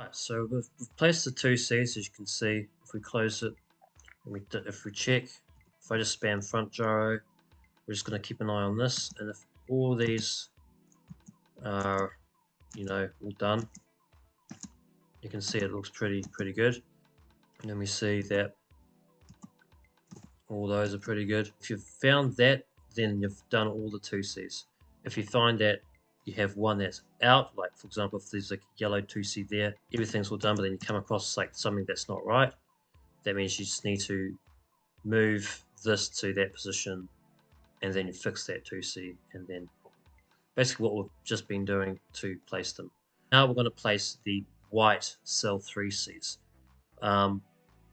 Right, so we've placed the 2Cs, as you can see. If we close it, and if we check, if I just spam front gyro, we're just going to keep an eye on this, and if all these are, all done, you can see it looks pretty good. And then we see that all those are pretty good. If you've found that, then you've done all the 2Cs. If you find that you have one that's out, like for example, if there's like a yellow 2C there, everything's all done, but then you come across like something that's not right, that means you just need to move this to that position, and then you fix that 2C, and then basically what we've just been doing to place them. Now we're going to place the white cell 3Cs.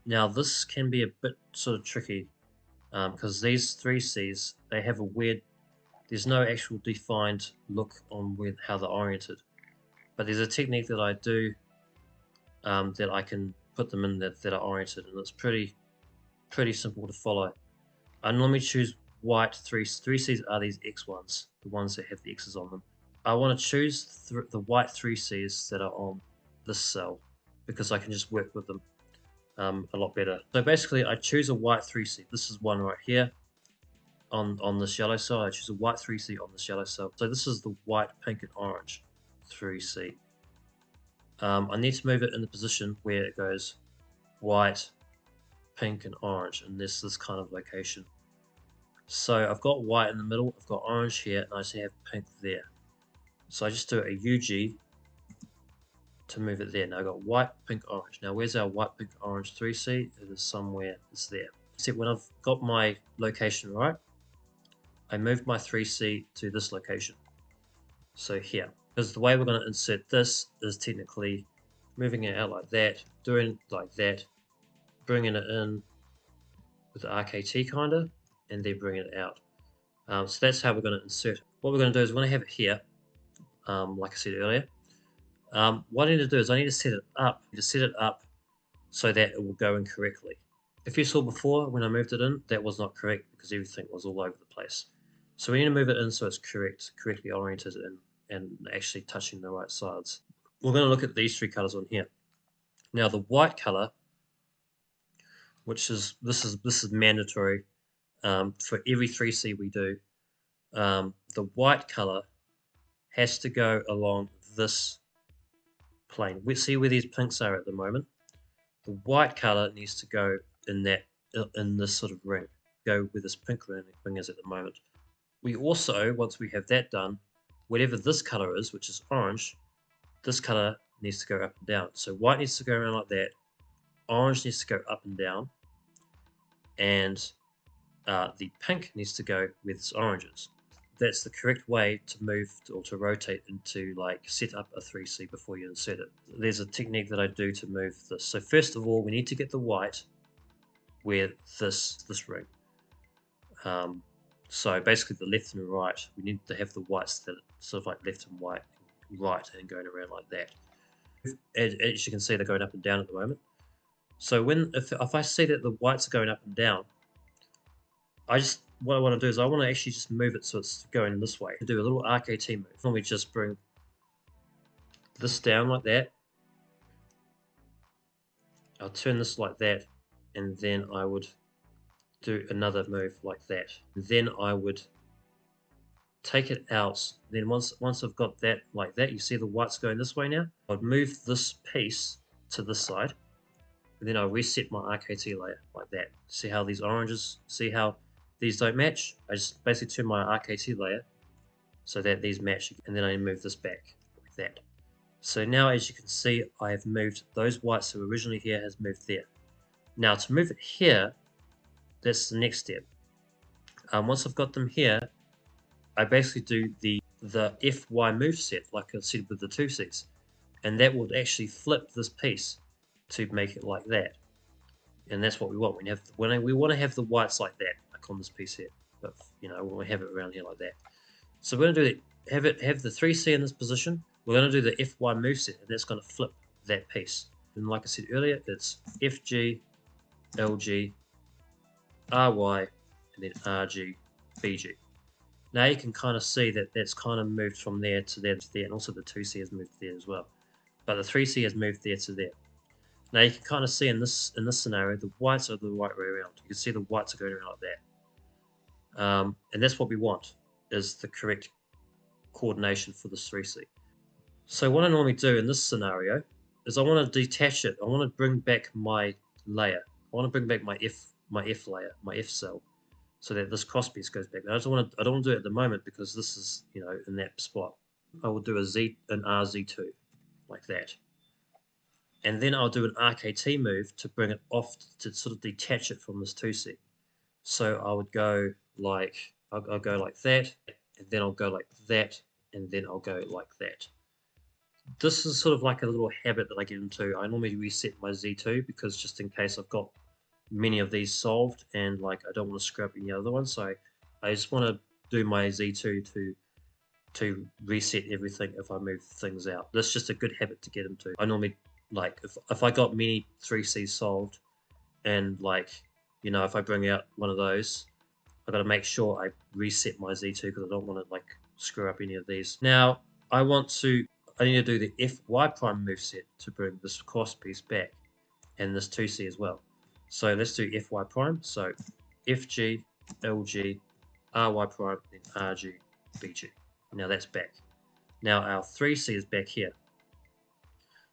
Now this can be a bit sort of tricky because these 3Cs, they have a weird, there's no actual defined look on how they're oriented, but there's a technique that I do that I can put them in that are oriented, and it's pretty simple to follow. I normally choose white 3Cs are these X ones, the ones that have the X's on them. I want to choose the white 3Cs that are on this cell because I can just work with them a lot better. So basically I choose a white 3C. This is one right here on this yellow cell. I choose a white 3C on this yellow cell. So this is the white, pink, and orange 3C. I need to move it in the position where it goes white, pink, and orange, and this kind of location. So I've got white in the middle, I've got orange here, and I just have pink there. So I just do a UG to move it there. Now I've got white, pink, orange. Now where's our white, pink, orange 3C? It is somewhere, it's there. See, when I've got my location right, I moved my 3C to this location. So here, because the way we're going to insert this is technically moving it out like that, doing it like that, bringing it in with the RKT kind of, and then bringing it out. So that's how we're going to insert it. What we're going to do is we're going to have it here, like I said earlier. What I need to do is I need to set it up so that it will go in correctly. If you saw before when I moved it in, that was not correct because everything was all over the place. So we need to move it in so it's correctly oriented and actually touching the right sides. We're going to look at these three colors on here. Now the white color, which is this is mandatory for every 3C we do. The white color has to go along this plane. We see where these pinks are at the moment. The white color needs to go in this sort of ring. Go where this pink ring is at the moment. We also, once we have that done, whatever this color is, which is orange, this color needs to go up and down. So white needs to go around like that. Orange needs to go up and down. And the pink needs to go where this orange is. That's the correct way to move or to rotate into like set up a 3C before you insert it. There's a technique that I do to move this. So first of all, we need to get the white where this ring. So basically the left and right, we need to have the whites that sort of like left and right and going around like that. As you can see, they're going up and down at the moment. So if I see that the whites are going up and down, what I want to do is I want to actually just move it so it's going this way. Do a little RKT move. And we just bring this down like that. I'll turn this like that, and then I would do another move like that. Then I would take it out. Then once I've got that like that, you see the whites going this way now. I'd move this piece to this side, and then I reset my RKT layer like that. See how these oranges? See how these don't match? I just basically turn my RKT layer so that these match, and then I move this back like that. So now, as you can see, I have moved those whites that were originally here has moved there. Now to move it here, that's the next step. Once I've got them here, I basically do the FY move set like I said with the 2Cs, and that will actually flip this piece to make it like that. And that's what we want. We want to have the whites like that, like on this piece here. But we have it around here like that. So we're going to do that. Have the 3C in this position. We're going to do the FY moveset, and that's going to flip that piece. And like I said earlier, it's FG, LG, RY, and then RG, BG. Now you can kind of see that that's kind of moved from there to there to there, and also the 2C has moved there as well. but the 3C has moved there to there. Now you can kind of see in this scenario, the whites are the right way around. You can see the whites are going around like that. And that's what we want, is the correct coordination for this 3C. So what I normally do in this scenario is I want to detach it. I want to bring back my layer. I want to bring back my F layer, my F cell, so that this cross piece goes back. I don't want to do it at the moment because this is, you know, in that spot. I will do an RZ2 like that. And then I'll do an RKT move to bring it off, to sort of detach it from this 2C. So I would go like, I'll go like that, and then I'll go like that, and then I'll go like that. This is sort of like a little habit that I get into. I normally reset my Z2 because just in case I've got many of these solved and like I don't want to screw up any other ones. So I just want to do my Z2 to reset everything if I move things out. That's just a good habit to get into. I normally, like, if I got many 3Cs solved and like, you know, if I bring out one of those, I got to make sure I reset my Z2 because I don't want to like screw up any of these. Now I need to do the Fy prime moveset to bring this cross piece back and this 2C as well. So let's do Fy prime. So Fg, Lg, Ry prime, then Rg, Bg. Now that's back. Now our 3C is back here.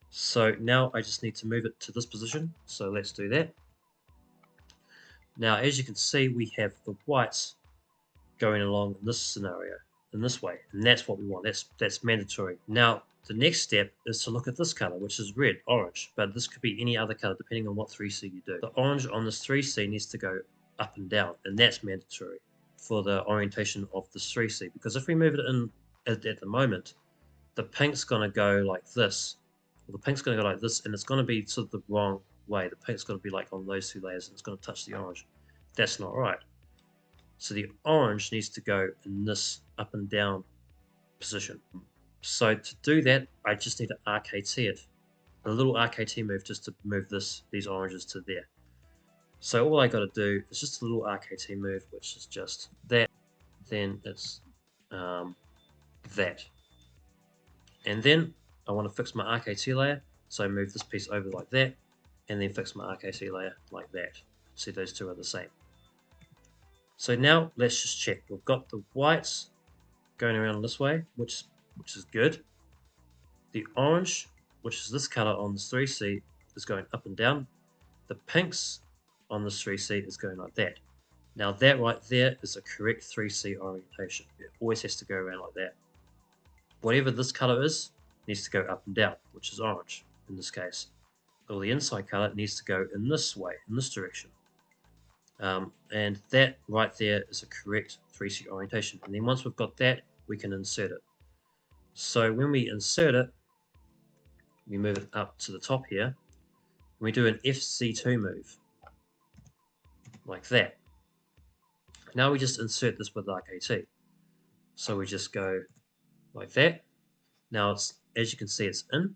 So now I just need to move it to this position. So let's do that. Now, as you can see, we have the whites going along in this scenario, in this way, and that's what we want. That's mandatory. Now, the next step is to look at this color, which is red, orange, but this could be any other color depending on what 3C you do. The orange on this 3C needs to go up and down, and that's mandatory for the orientation of this 3C, because if we move it in at the moment, the pink's going to go like this, or the pink's going to go like this, and it's going to be sort of the wrong way. The pink's going to be like on those two layers, and it's going to touch the orange. That's not right. So the orange needs to go in this up and down position. So to do that, I just need to RKT it. A little RKT move just to move these oranges to there. So all I got to do is just a little RKT move, which is just that. Then it's that. And then I want to fix my RKT layer. So I move this piece over like that, and then fix my RKT layer like that. See, those two are the same. So now let's just check. We've got the whites going around this way, which is good. The orange, which is this color on this 3C, is going up and down. The pinks on this 3C is going like that. Now that right there is a correct 3C orientation. It always has to go around like that. Whatever this color is, needs to go up and down, which is orange in this case. Or the inside color needs to go in this way, in this direction. And that right there is a correct 3C orientation. And then once we've got that, we can insert it. So when we insert it, we move it up to the top here, and we do an FC2 move, like that. Now we just insert this with RKT. So we just go like that. Now, as you can see, it's in.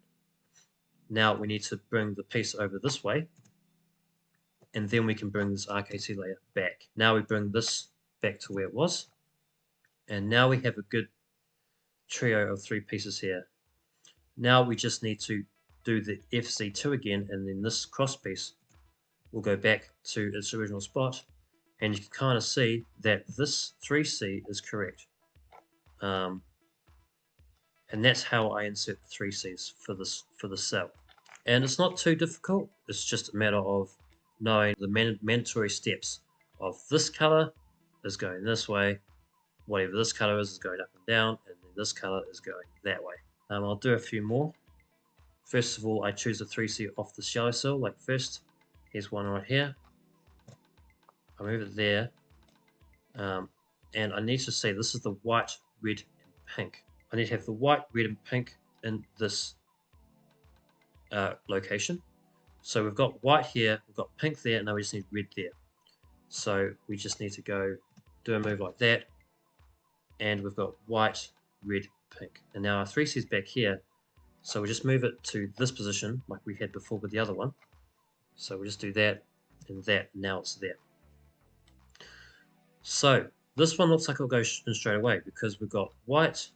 Now we need to bring the piece over this way, and then we can bring this RKT layer back. Now we bring this back to where it was, and now we have a good trio of 3 pieces here. Now we just need to do the FC2 again, and then this cross piece will go back to its original spot, and you can kind of see that this 3C is correct. And that's how I insert the 3Cs for the cell. And it's not too difficult. It's just a matter of knowing the mandatory steps of this color is going this way, whatever this color is going up and down, and then this color is going that way. I'll do a few more. First of all, I choose a 3C off the yellow cell, like first. Here's one right here. I move it there. And I need to say this is the white, red, and pink. I need to have the white, red, and pink in this location. So we've got white here, we've got pink there, and now we just need red there. So we just need to go do a move like that, and we've got white, red, pink. And now our 3C is back here, so we just move it to this position like we had before with the other one. So we just do that, and now it's there. So this one looks like it'll go in straight away because we've got white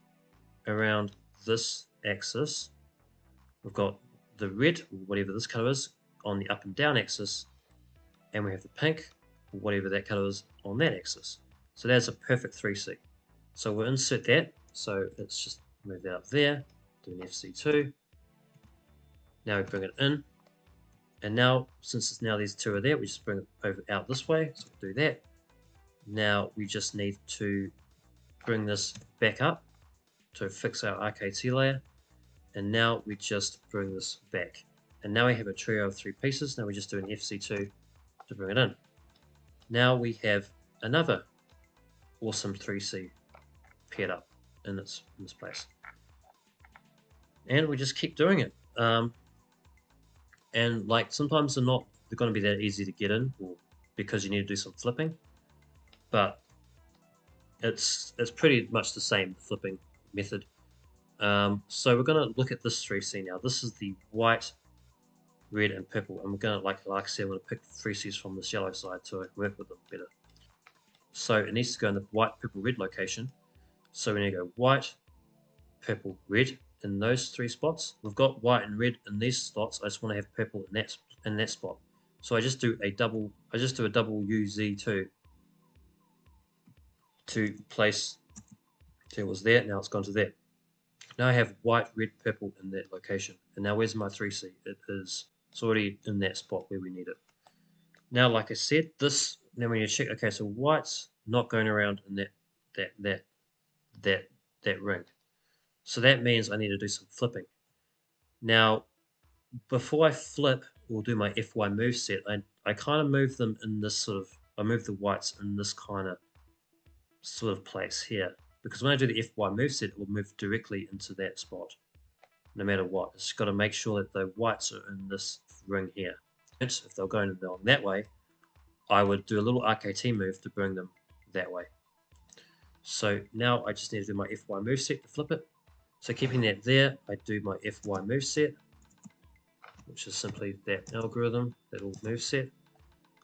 around this axis, we've got the red, or whatever this color is, on the up and down axis, and we have the pink, or whatever that color is, on that axis. So that's a perfect 3C. So we'll insert that. So let's just move that up there, do an FC2. Now we bring it in. And now, since it's now these two are there, we just bring it over out this way. So we'll do that. Now we just need to bring this back up to fix our RKT layer. And now we just bring this back. And now we have a trio of 3 pieces. Now we just do an FC2 to bring it in. Now we have another awesome 3C paired up in this place. And we just keep doing it. And like sometimes they're going to be that easy to get in, or because you need to do some flipping. But it's pretty much the same flipping method. So we're going to look at this 3C now. This is the white, red, and purple, and we're going to, like I said, I'm going to pick 3Cs from this yellow side to work with them better. So it needs to go in the white, purple, red location. So we need to go white, purple, red in those 3 spots. We've got white and red in these spots. I just want to have purple in that spot. So I just do a double UZ2 to place. It was there. Now it's gone to there. Now I have white, red, purple in that location. And now where's my 3C? It's already in that spot where we need it. Now, like I said, this. Now when you check, okay, so white's not going around in that ring. So that means I need to do some flipping. Now, before I flip or do my FY moveset, I kind of move them in this sort of, I move the whites in this kind of sort of place here. Because when I do the FY moveset, it will move directly into that spot, no matter what. It's got to make sure that the whites are in this ring here. If they're going along that way, I would do a little RKT move to bring them that way. So now I just need to do my FY moveset to flip it. So keeping that there, I do my FY moveset, which is simply that algorithm, that little moveset.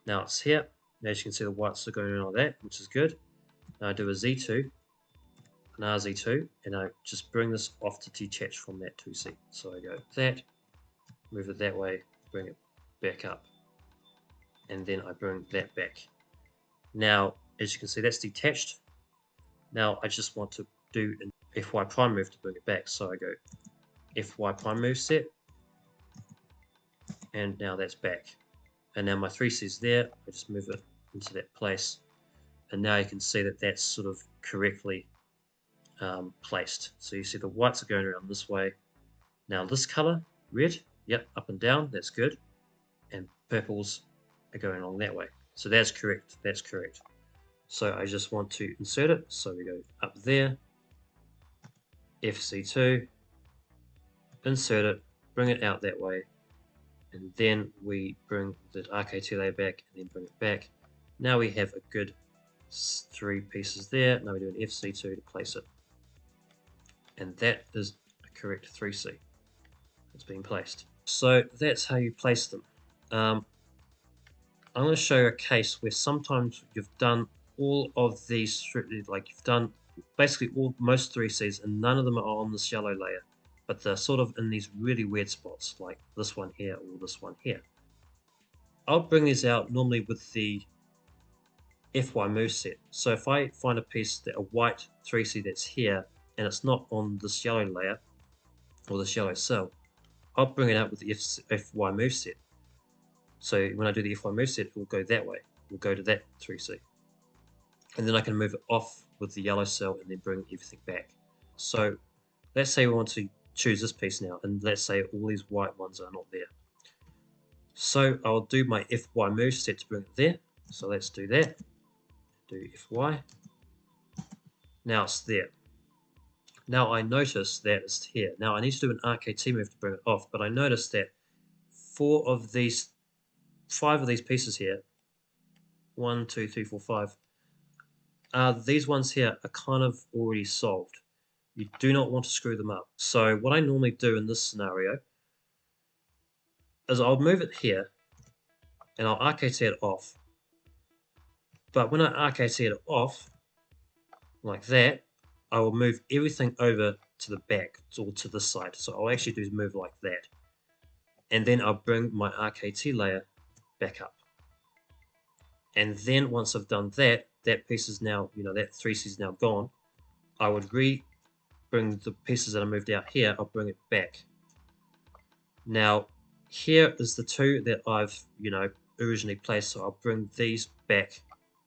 Now it's here. Now as you can see, the whites are going around like that, which is good. Now I do a Z2, an RZ2, and I just bring this off to detach from that 2C. So I go that, move it that way, bring it back up, and then I bring that back. Now, as you can see, that's detached. Now I just want to do an FY prime move to bring it back. So I go FY prime move set, and now that's back. And now my 3C is there. I just move it into that place. And now you can see that that's sort of correctly placed. So you see the whites are going around this way. Now this color, red, yep, up and down, that's good. And purples are going along that way. So that's correct, that's correct. So I just want to insert it. So we go up there, FC2, insert it, bring it out that way, and then we bring the RKT layer back and then bring it back. Now we have a good 3 pieces there. Now we do an FC2 to place it. And that is a correct 3C. It's been placed. So that's how you place them. I'm going to show you a case where sometimes you've done all of these, like you've done basically most 3Cs and none of them are on this yellow layer, but they're sort of in these really weird spots, like this one here or this one here. I'll bring these out normally with the FY moveset. So if I find a piece, a white 3C that's here, and it's not on this yellow layer or this yellow cell, I'll bring it out with the FY moveset. So when I do the FY moveset, it will go that way. It will go to that 3C. And then I can move it off with the yellow cell and then bring everything back. So let's say we want to choose this piece now, and let's say all these white ones are not there. So I'll do my FY moveset to bring it there. So let's do that. Do FY. Now it's there. Now I notice that it's here. Now I need to do an RKT move to bring it off, but I notice that 5 of these pieces here, 1, 2, 3, 4, 5, these ones here are kind of already solved. You do not want to screw them up. So what I normally do in this scenario is I'll move it here and I'll RKT it off. But when I RKT it off, like that, I will move everything over to the back or to this side. So I'll actually do move like that. And then I'll bring my RKT layer back up. And then once I've done that, that piece is now, that 3C is now gone. I would bring the pieces that I moved out here, I'll bring it back. Now, here is the two that I've, originally placed. So I'll bring these back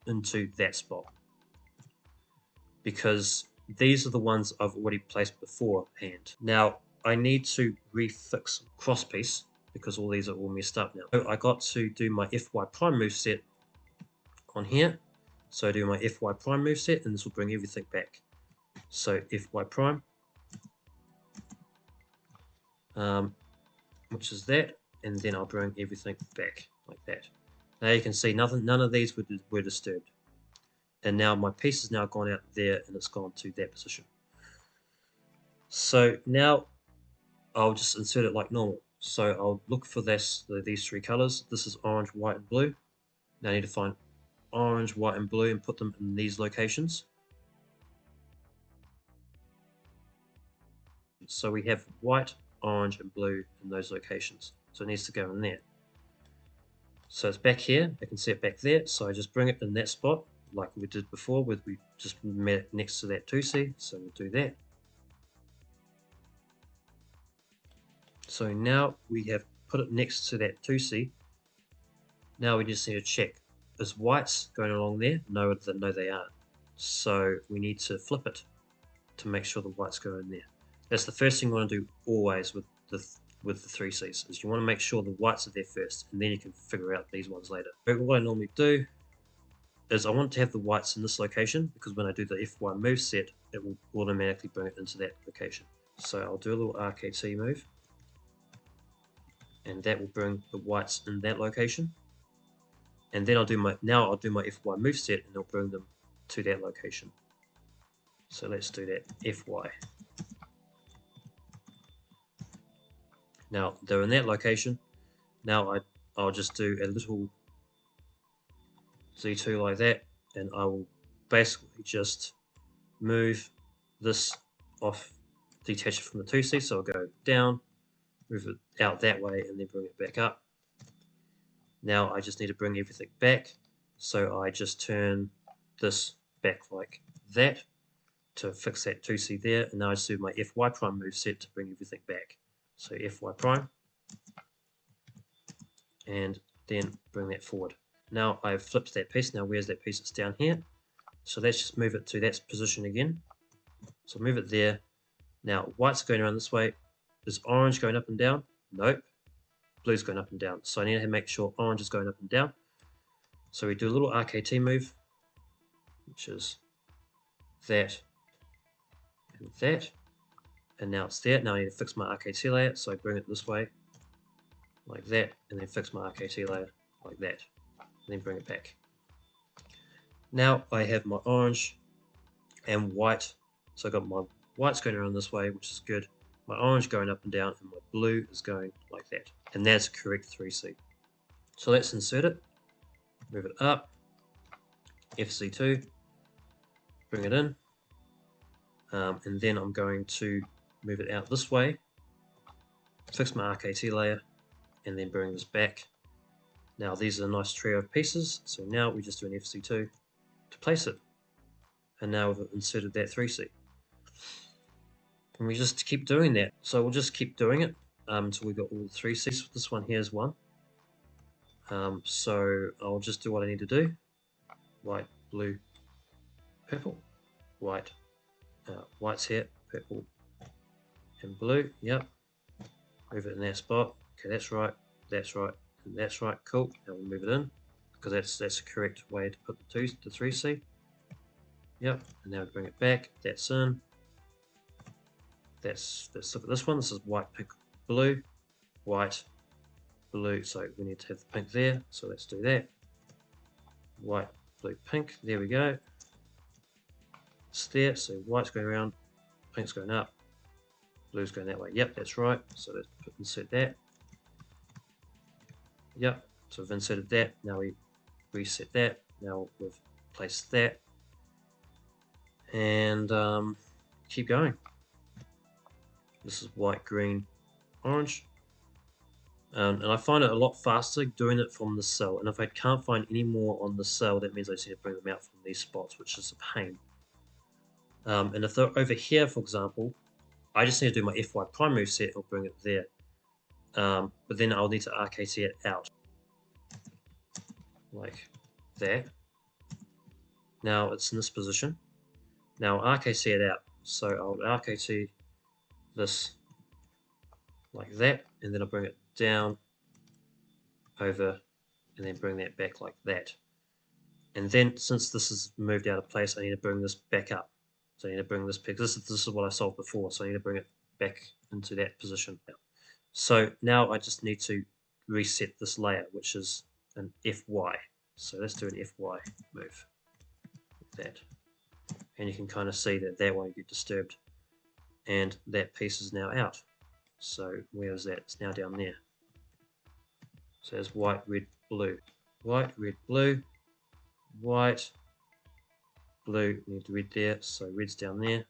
into that spot, because these are the ones I've already placed beforehand. Now, I need to refix cross piece because all these are all messed up now. So I got to do my FY prime moveset on here. So I do my FY prime moveset, and this will bring everything back. So FY prime, which is that, and then I'll bring everything back like that. Now you can see none of these were disturbed. And now my piece has now gone out there and it's gone to that position. So now I'll just insert it like normal. So I'll look for these three colors. This is orange, white, and blue. Now I need to find orange, white, and blue and put them in these locations. So we have white, orange, and blue in those locations. So it needs to go in there. So it's back here. I can see it back there. So I just bring it in that spot like we did before, where we just met it next to that 2C. So we'll do that. So now we have put it next to that 2C. Now we just need to check, is whites going along there? No, they aren't. So we need to flip it to make sure the whites go in there. That's the first thing you want to do always with the 3Cs, is you want to make sure the whites are there first, and then you can figure out these ones later. But what I normally do is I want to have the whites in this location, because when I do the FY move set, it will automatically bring it into that location. So I'll do a little RKT move, and that will bring the whites in that location. And then I'll do my FY move set, and it'll bring them to that location. So let's do that FY. Now they're in that location. Now I'll just do a little Z2 like that, and I will basically just move this off, detach it from the 2C. So I'll go down, move it out that way, and then bring it back up. Now I just need to bring everything back. So I just turn this back like that to fix that 2C there. And now I just do my FY prime move set to bring everything back. So FY prime, and then bring that forward. Now I've flipped that piece. Now where's that piece? It's down here. So let's just move it to that position again. So move it there. Now white's going around this way. Is orange going up and down? Nope. Blue's going up and down. So I need to make sure orange is going up and down. So we do a little RKT move, which is that and that. And now it's there. Now I need to fix my RKT layer. So I bring it this way, like that, and then fix my RKT layer like that, and then bring it back. Now I have my orange and white. So I've got my whites going around this way, which is good. My orange going up and down, and my blue is going like that. And that's a correct 3C. So let's insert it, move it up, FC2, bring it in, and then I'm going to move it out this way, fix my RKT layer, and then bring this back. Now these are a nice trio of pieces, so now we just do an FC2 to place it. And now we've inserted that 3C. And we just keep doing that. So we'll just keep doing it until we got all the 3Cs. This one here is one. So I'll just do what I need to do. White, blue, purple, white, white's here, purple, and blue. Yep. Move it in that spot. Okay, that's right, and that's right. Cool. Now we'll move it in, because that's the correct way to put the 3C. Yep. And now we bring it back. That's in. Let's look at this one. This is white, pink, blue, white, blue. So we need to have the pink there. So let's do that. White, blue, pink. There we go. It's there. So white's going around, pink's going up, blue's going that way. Yep, that's right. So let's insert that. Yep. So we've inserted that. Now we reset that. Now we've placed that. And keep going. This is white, green, orange. And I find it a lot faster doing it from the cell. And if I can't find any more on the cell, that means I just need to bring them out from these spots, which is a pain. And if they're over here, for example, I just need to do my FY prime move set or bring it there. But then I'll need to RKT it out. Like that. Now it's in this position. Now RKT it out. So I'll RKT this like that, and then I'll bring it down over and then bring that back like that. And then since this is moved out of place, I need to bring this back up. So I need to bring this back. This is what I solved before, so I need to bring it back into that position. So now I just need to reset this layer, which is an FY. So let's do an FY move. Like that. And you can kind of see that that won't get disturbed. And that piece is now out. So where is that? It's now down there. So there's white, red, blue. White, red, blue. White, blue, we need red there, so red's down there.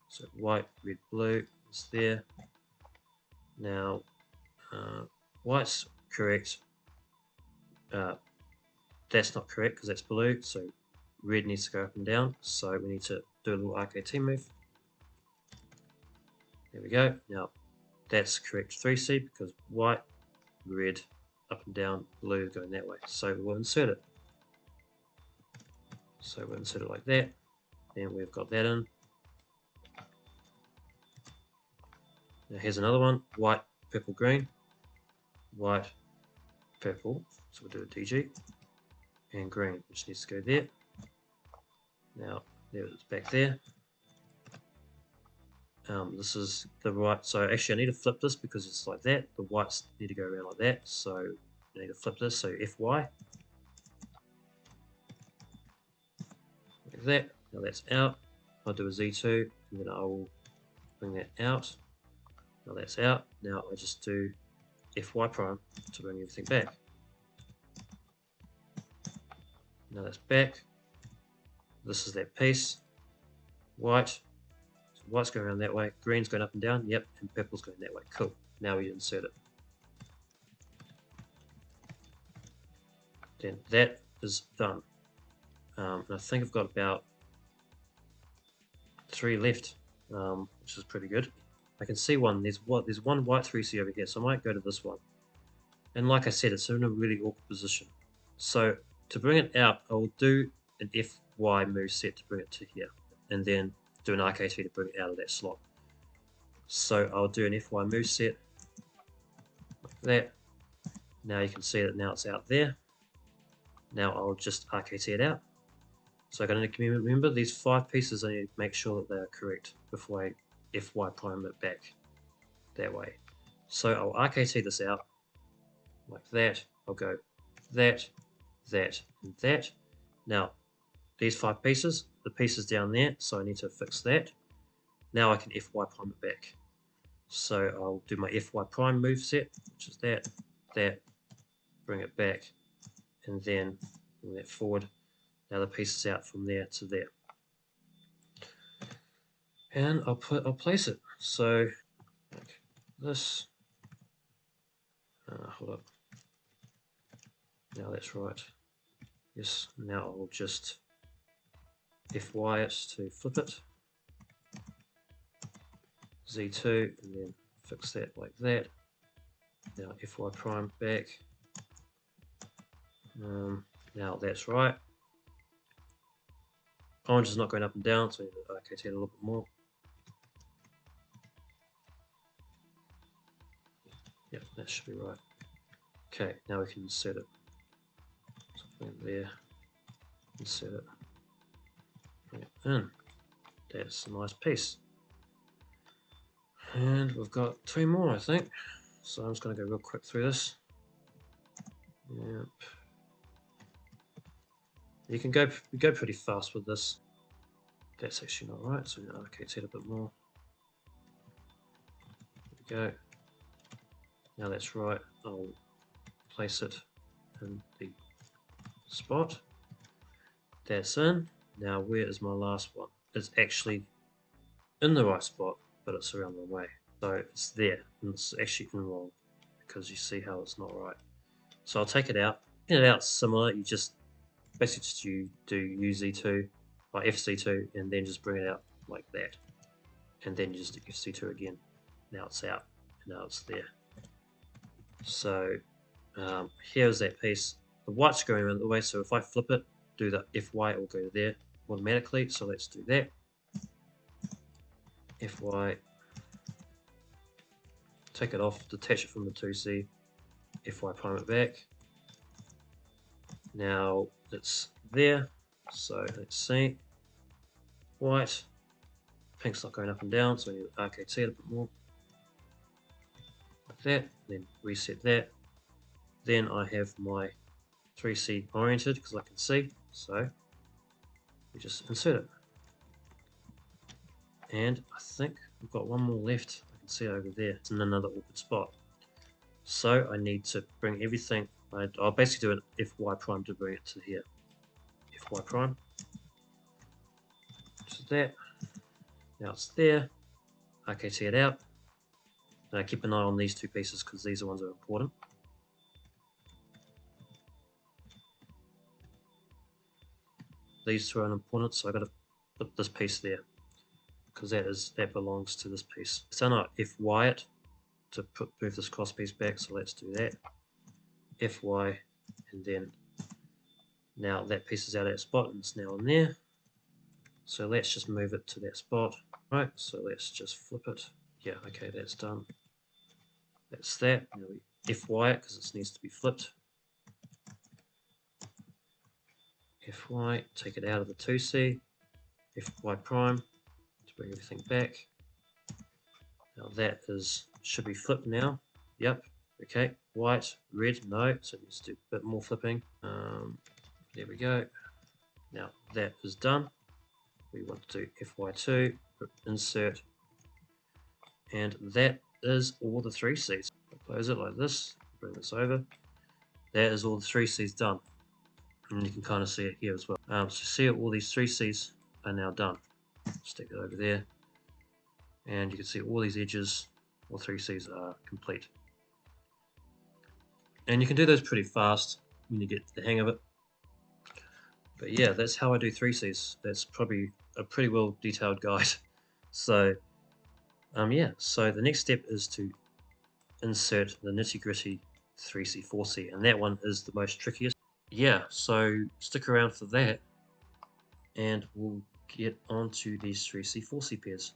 So white, red, blue is there. Now, white's correct. That's not correct because that's blue, so red needs to go up and down. So we need to do a little RKT move. There we go. Now, that's correct 3C because white, red, up and down, blue is going that way. So we'll insert it. So we'll insert it like that. Then we've got that in. Now here's another one. White, purple, green. White, purple. So we'll do a DG. And green, which needs to go there. Now, there it's back there. This is the right. So actually I need to flip this because it's like that. The whites need to go around like that. So I need to flip this. So FY. Like that. Now that's out. I'll do a Z2 and then I will bring that out. Now that's out. Now I just do FY prime to bring everything back. Now that's back. This is that piece. White. So white's going around that way. Green's going up and down. Yep. And purple's going that way. Cool. Now we insert it. Then that is done. And I think I've got about 3 left, which is pretty good. I can see one. There's one white 3C over here, so I might go to this one. And like I said, it's in a really awkward position. So to bring it out, I will do an FY move set to bring it to here, and then do an RKT to bring it out of that slot. So I'll do an FY move set like that. Now you can see that now it's out there. Now I'll just RKT it out. So I'm going to remember these 5 pieces. I need to make sure that they are correct before I FY prime it back that way. So I'll RKT this out like that. I'll go that, that, and that. Now these 5 pieces, the pieces down there, so I need to fix that. Now I can FY prime it back. So I'll do my FY prime move set, which is that, bring it back, and then bring that forward. Now the pieces out from there to there, and I'll place it. So like this. Hold up. Now that's right. Yes. Now I'll just FY it to flip it. Z2 and then fix that like that. Now FY prime back. Now that's right. Orange is not going up and down, so I need to RKT it a little bit more. Yep, that should be right. Okay, now we can insert it. So bring it there, insert it, bring it in. That's a nice piece. And we've got 2 more, I think. So I'm just going to go real quick through this. Yep. You can go pretty fast with this. That's actually not right, so we're going to RKT it a bit more. There we go. Now that's right. I'll place it in the spot. That's in. Now where is my last one? It's actually in the right spot, but it's around the way. So it's there, and it's actually in wrong because you see how it's not right. So I'll take it out. Get it out similar. You just basically just you do UZ2 by FC2, and then just bring it out like that, and then you just do FC2 again. Now it's out. Now it's there. So here's that piece. The white's going around the way, so if I flip it, do the FY, it will go there automatically. So let's do that. FY, take it off, detach it from the 2C, FY prime it back. Now it's there, so let's see. White, pink's not going up and down, so I need to RKT it a bit more. Like that, then reset that. Then I have my 3C oriented because I can see, so we just insert it. And I think we've got one more left. I can see it over there. It's in another awkward spot. So I need to bring everything. I'll basically do an FY prime to bring it to here. FY prime. So that. Now it's there. RKT it out. Now keep an eye on these two pieces because these are ones that are important. These two are important, so I've got to put this piece there because that belongs to this piece. So now FY it to move this cross piece back, so let's do that. FY, and then now that piece is out of that spot and it's now in there. So let's just move it to that spot. Right, so let's just flip it. Yeah, okay, that's done. That's that. Now we FY it because it needs to be flipped. FY, take it out of the 2C. FY prime to bring everything back. Now that should be flipped now. Yep. Okay. White, red, no. So it needs to do a bit more flipping. There we go. Now that is done. We want to do FY2, insert, and that is all the 3Cs. Close it like this, bring this over. That is all the 3Cs done. And you can kind of see it here as well. So see all these 3Cs are now done. Stick it over there. And you can see all these edges, all 3Cs are complete. And you can do those pretty fast when you get the hang of it. But yeah, that's how I do 3Cs. That's probably a pretty well detailed guide. So yeah, so the next step is to insert the nitty-gritty 3C, 4C, and that one is the most trickiest. Yeah, so stick around for that, and we'll get onto these 3C, 4C pairs.